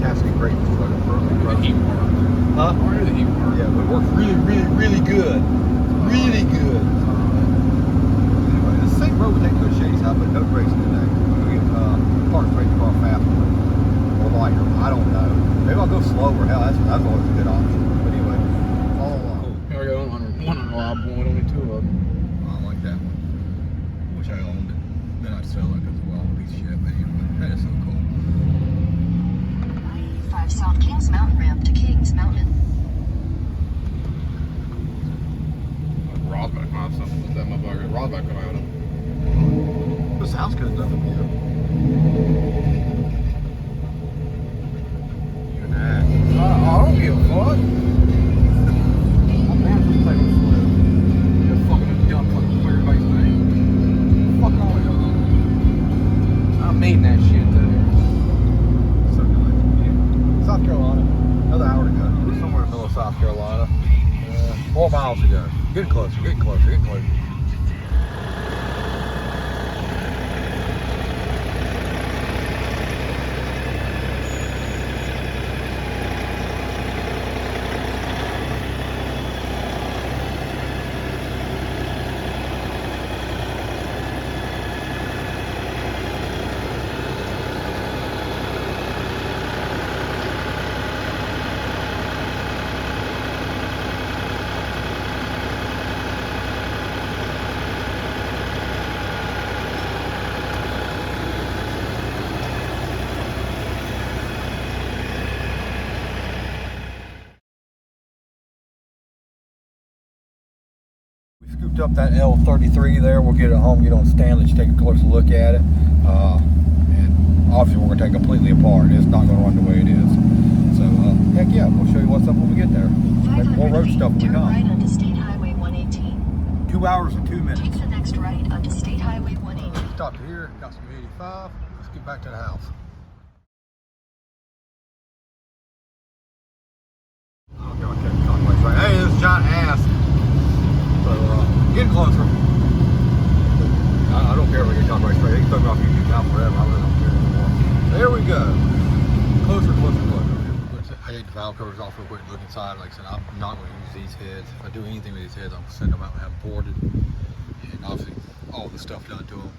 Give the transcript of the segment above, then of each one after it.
fantastic great The heat work. Huh? Where did the heat work? Yeah, but it works really, really, really good. Really good. Anyway, the same road we take to go to Shady's house, but no brakes today. We get park straight car faster or lighter. I don't know. Maybe I'll go slower. Hell, that's always a good option. But anyway, follow along. Here we go on one unreliable one, only two of them. I like that one. Wish I owned it. Then I'd sell it because well, piece of shit. But anyway, that is so cool. I-85 South Kings Mountain ramp to Kings Mountain. Rod's about to come out of something. What's that motherfucker? Rod's about to come out of him. It sounds good enough, yeah. I don't give a fuck. I'm mad for playing with this You're fucking dumb fucking clear base thing. Fuck all of y'all. I'm needing that shit too. So good. Yeah. South Carolina. Another hour to go. We're somewhere in the middle of South Carolina. 4 miles to go. Getting closer, getting closer, getting closer. We scooped up that L33 there. We'll get it home, get on stand, let you take a closer look at it. And obviously we're going to take it completely apart. It's not going to run the way it is. So, heck yeah, we'll show you what's up when we get there. Maybe more road stuff when we come. Right onto State Highway 118. 2 hours and 2 minutes. Take the next right onto State Highway 118. Stopped here, got some 85. Let's get back to the house. Okay, I'll check the clockwise right. Hey, this is John Ass. So, getting closer. I don't care if we get copyright straight. They can throw me off YouTube now forever. I really don't care anymore. There we go. Closer, closer, closer. I take the valve covers off real quick and look inside. Like I said, I'm not going to use these heads. If I do anything with these heads, I'm going to send them out and have them boarded. And obviously, all the stuff done to them.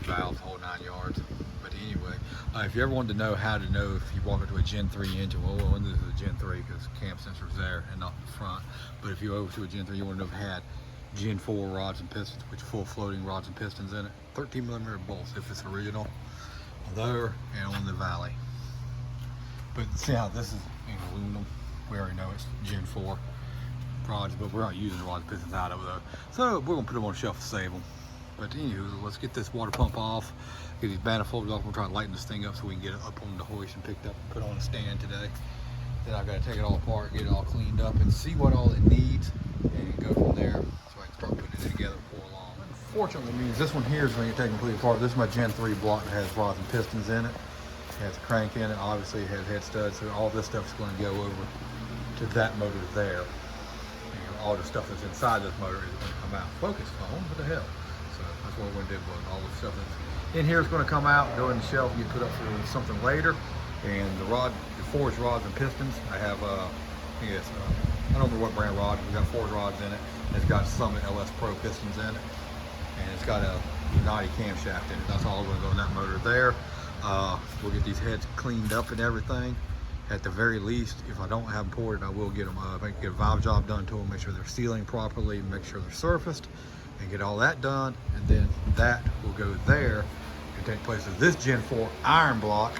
Valves, whole 9 yards. But anyway, if you ever wanted to know how to know if you walk into a Gen 3 engine, well, this is a Gen 3 because cam sensor's there and not in front. But if you go over to a Gen 3, you want to know if it had Gen 4 rods and pistons, which full floating rods and pistons in it. 13mm bolts if it's original. There and on the Valley. But see how this is in aluminum. We already know it's Gen 4 rods, but we're not using the rods and pistons out of it though. So we're gonna put them on the shelf to save them. But anywho, let's get this water pump off, get these manifolds off. We'll try to lighten this thing up so we can get it up on the hoist and picked up and put on a stand today. Then I've got to take it all apart, get it all cleaned up, and see what all it needs, and go from there so I can start putting it together before long. Unfortunately means this one here is when you take it completely apart. This is my Gen 3 block that has rods and pistons in it. It has a crank in it, obviously it has head studs, so all this stuff is going to go over to that motor there. And all the stuff that's inside this motor is going to come out. Focus phone, what the hell? So that's what we're going to do, but all the stuff that's in here is going to come out, go in the shelf, and get put up for something later. And the forged rods and pistons, I have, I don't remember what brand rod, we got forged rods in it. It's got Summit LS Pro pistons in it. And it's got a United camshaft in it. That's all going to go in that motor there. We'll get these heads cleaned up and everything. At the very least, if I don't have them ported, I will get them, I can get a valve job done to them, make sure they're sealing properly, make sure they're surfaced, and get all that done. And then that will go there and take place of this Gen 4 iron block.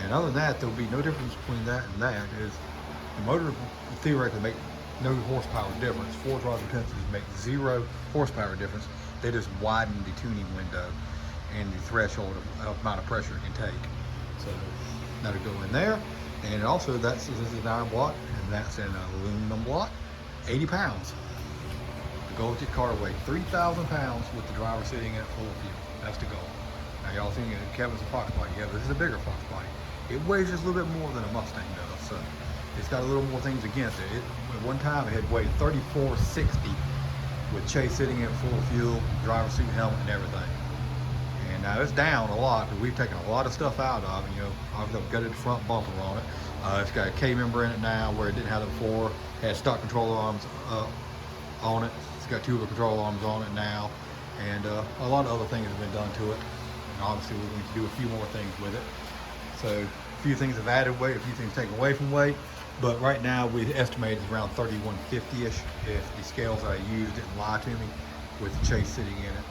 And other than that, there'll be no difference between that and that. Is the motor theoretically make no horsepower difference. Forged rods and pistons make 0 horsepower difference. They just widen the tuning window and the threshold of amount of pressure it can take. So that'll go in there. And also this is an iron block, and that's an aluminum block, 80 pounds. The goal is to get car weight 3,000 pounds with the driver sitting in it full of fuel. That's the goal. Now y'all think Kevin's a Fox body. Yeah, but this is a bigger Fox body. It weighs just a little bit more than a Mustang does, so it's got a little more things against it. At one time it had weighed 3460 with Chase sitting in full of fuel, driver seat, helmet, and everything. And now it's down a lot, but we've taken a lot of stuff out of it. You know, I've gutted the front bumper on it. It's got a K member in it now where it didn't have it before. It had stock control arms on it. It's got tubular control arms on it now, and a lot of other things have been done to it. And obviously we're going to do a few more things with it. So a few things have added weight, a few things taken away from weight. But right now we estimate it's around 3150-ish if the scales that I used didn't lie to me, with the Chase sitting in it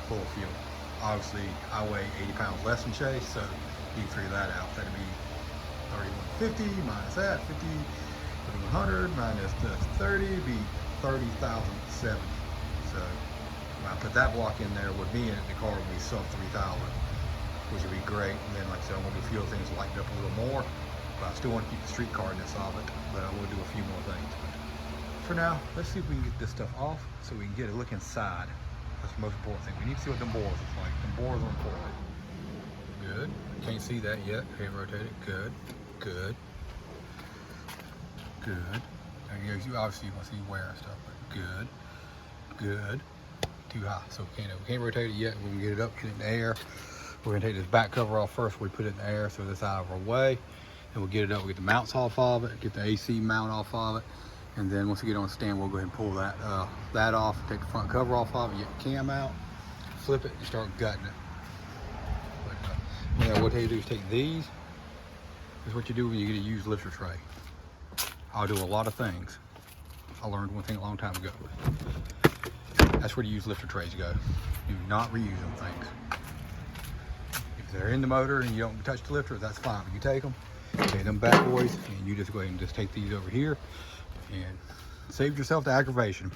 full of fuel. Obviously I weigh 80 pounds less than Chase, so you can figure that out. That'd be 3150 minus that, 5100 minus the 30 would be 30,070. So when I put that block in there with me in it, the car would be sub 3,000, which would be great. And then, like I said, I'm gonna do a few things lighten up a little more, but I still want to keep the street carness of it, but I will do a few more things. But for now, let's see if we can get this stuff off so we can get a look inside. That's the most important thing. We need to see what them bores look like. Them bores are important. Good. Can't see that yet. Can't rotate it. Good. Good. Good. And you obviously want to see wear and stuff, but good. Good. Too high, so we can't rotate it yet. We can get it up, get it in the air. We're gonna take this back cover off first. We put it in the air so it's out of our way. And we'll get it up. We'll get the mounts off of it, get the AC mount off of it. And then once we get on the stand, we'll go ahead and pull that off, take the front cover off of it, get the cam out, flip it, and start gutting it. But, what I will tell you to do is take these. This is what you do when you get a used lifter tray. I'll do a lot of things. I learned one thing a long time ago. That's where the used lifter trays go. Do not reuse them things. If they're in the motor and you don't touch the lifter, that's fine. But you take them bad boys, and you just go ahead and just take these over here and save yourself the aggravation.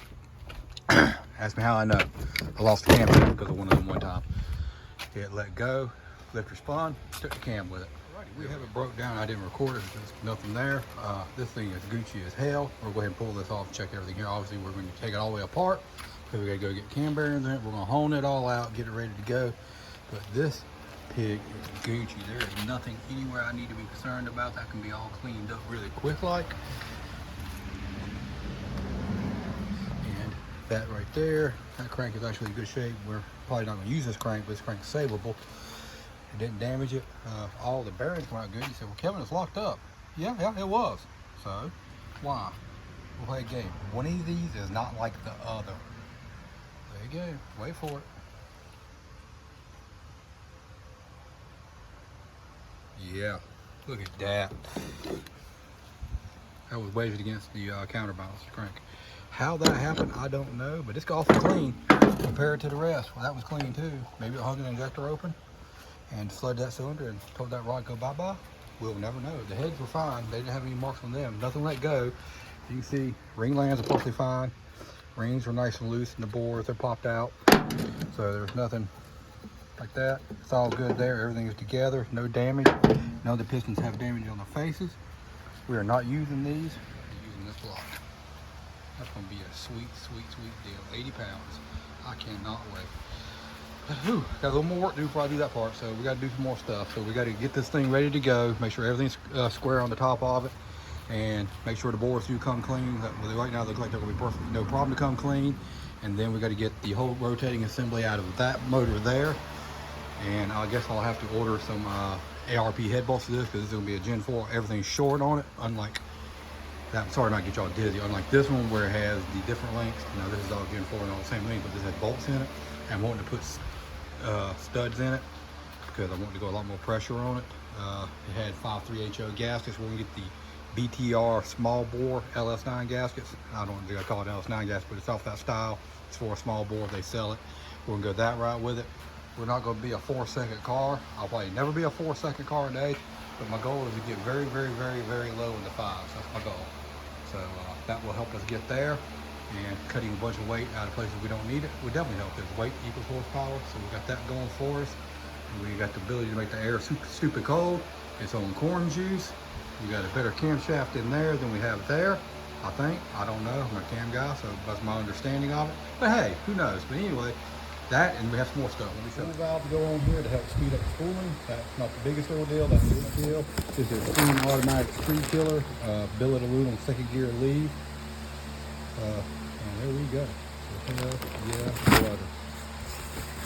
Ask me how I know. I lost the cam because of one of them one time. It let go, lifter spun, took the cam with it. Alrighty, we have it broke down. I didn't record it. There's nothing there. This thing is Gucci as hell. We'll go ahead and pull this off and check everything here. Obviously, we're going to take it all the way apart because we got to go get cam bearings in it. We're going to hone it all out, get it ready to go. But this pig is Gucci. There is nothing anywhere I need to be concerned about. That can be all cleaned up really quick like. And that right there, that crank is actually in good shape. We're probably not going to use this crank, but this crank is savable. It didn't damage it. All the bearings come out good. You said, well, Kevin, it's locked up. Yeah, it was. So why? We'll play a game. One of these is not like the other. There you go. Wait for it. Yeah, look at that. That was weighted against the counterbalance crank. How that happened, I don't know, but it's awful clean compared to the rest. Well, that was clean too. Maybe it hung an injector open and flooded that cylinder and told that rod go bye-bye. We'll never know. The heads were fine. They didn't have any marks on them. Nothing let go. You can see ring lands are perfectly fine. Rings were nice and loose in the bores. They're popped out. So there's nothing like that. It's all good there. Everything is together. No damage. None of the pistons have damage on the faces. We are not using these. We're using this block. That's going to be a sweet, sweet, sweet deal. 80 pounds. I cannot wait. Whew, got a little more work to do before I do that part, so we got to do some more stuff. So we got to get this thing ready to go, make sure everything's square on the top of it, and make sure the bores do come clean. Right now they look like they're going to be perfect, no problem to come clean. And then we got to get the whole rotating assembly out of that motor there. And I guess I'll have to order some ARP head bolts for this because this is going to be a Gen 4. Everything's short on it, unlike that. Sorry not to get y'all dizzy. Unlike this one where it has the different lengths. Now this is all Gen 4 and all the same length, but this has bolts in it. And I'm wanting to put studs in it because I want to go a lot more pressure on it. It had 5.3 HO gaskets. We're going to get the BTR small bore LS9 gaskets. I don't think I call it LS9 gasket, but it's off that style. It's for a small bore. They sell it. We're going to go that route with it. We're not going to be a 4-second car. I'll probably never be a 4-second car in age, but my goal is to get very, very, very, very low in the 5s. That's my goal. So that will help us get there. And cutting a bunch of weight out of places we don't need it will definitely help. There's weight equals horsepower, so we got that going for us. And we got the ability to make the air stupid cold. It's on corn juice. We got a better camshaft in there than we have there, I think. I don't know. I'm not a cam guy, so that's my understanding of it. But hey, who knows? But anyway, that, and we have some more stuff. Let me show you. Valve to go on here to help speed up the spooling. That's not the biggest ordeal. That's the big deal. This is a clean automatic speed killer, billet aluminum second gear lead. And there we go. Yeah, brother.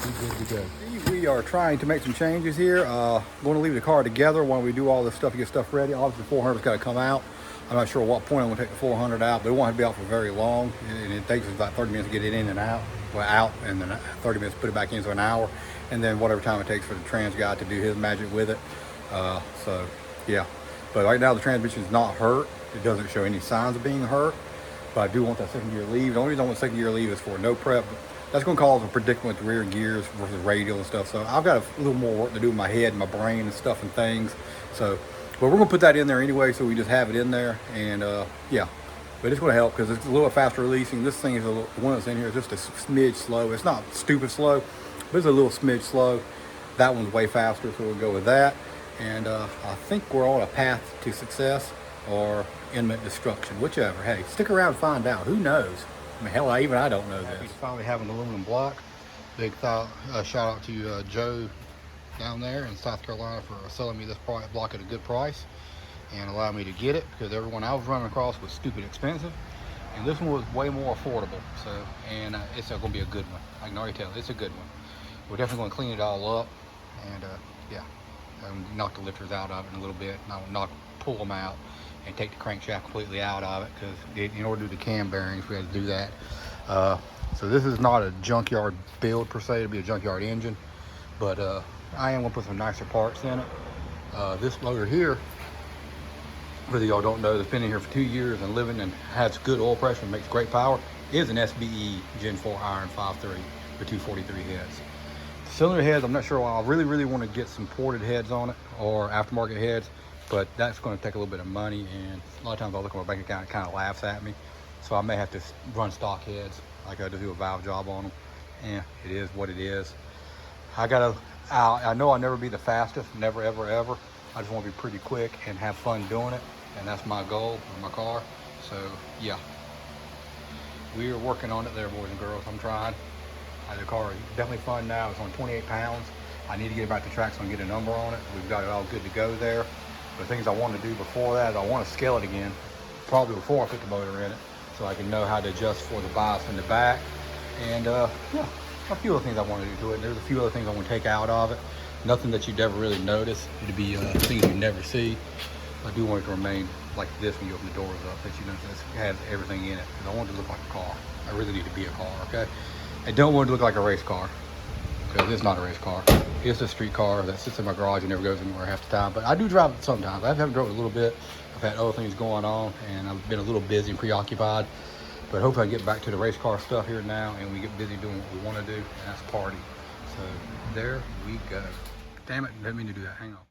We're good to go. We are trying to make some changes here. Going to leave the car together while we do all this stuff to get stuff ready. Obviously, the 400's got to come out. I'm not sure at what point I'm going to take the 400 out, but it won't have to be out for very long. And it takes us about 30 minutes to get it in and out. Well, out, and then 30 minutes to put it back in, so an hour. And then whatever time it takes for the trans guy to do his magic with it. So, yeah. But right now, the transmission's not hurt. It doesn't show any signs of being hurt. But I do want that second gear leave. The only reason I want second gear leave is for no prep. That's going to cause a predicament with the rear gears versus radial and stuff. So I've got a little more work to do with my head and my brain and stuff and things. So, but we're going to put that in there anyway, so we just have it in there. And yeah, but it's going to help because it's a little faster releasing. This thing is the one that's in here is just a smidge slow. It's not stupid slow, but it's a little smidge slow. That one's way faster, so we'll go with that. And I think we're on a path to success or imminent destruction, whichever. Hey, stick around and find out. Who knows? I mean, hell, even I don't know this. He's finally having an aluminum block. Big shout out to Joe down there in South Carolina for selling me this block at a good price and allowing me to get it, because everyone I was running across was stupid expensive, and this one was way more affordable. So, and it's going to be a good one. I can already tell it's a good one. We're definitely going to clean it all up, and yeah, knock the lifters out of it in a little bit. And I'll pull them out and take the crankshaft completely out of it, because in order to do the cam bearings, we had to do that. So this is not a junkyard build per se. It'll be a junkyard engine, but I am going to put some nicer parts in it. This motor here, whether y'all don't know, that's been in here for 2 years and living and has good oil pressure and makes great power, is an SBE Gen 4 iron 5.3 with 243 heads. Cylinder heads, I'm not sure why. I really want to get some ported heads on it or aftermarket heads, but that's going to take a little bit of money, and a lot of times I look at my bank account, it kind of laughs at me. So I may have to run stock heads, like I do a valve job on them. And it is what it is. I know I'll never be the fastest, never, ever, ever. I just want to be pretty quick and have fun doing it, and that's my goal with my car. So yeah, we are working on it there, boys and girls. I'm trying. The car is definitely fun now. It's on 28 pounds. I need to get it back to track so I can get a number on it. We've got it all good to go there. The things I want to do before that, I want to scale it again, probably before I put the motor in it, so I can know how to adjust for the bias in the back. And yeah, a few other things I want to do to it. And there's a few other things I want to take out of it. Nothing that you'd ever really notice. It'd be things you never see. I do want it to remain like this when you open the doors up, that you know this has everything in it. Because I want it to look like a car. I really need to be a car, okay? I don't want it to look like a race car, because it's not a race car. It's a street car that sits in my garage and never goes anywhere half the time. But I do drive it sometimes. I haven't drove it a little bit. I've had other things going on, and I've been a little busy and preoccupied. But hopefully I can get back to the race car stuff here now, and we get busy doing what we want to do, and that's party. So there we go. Damn it, didn't mean to do that. Hang on.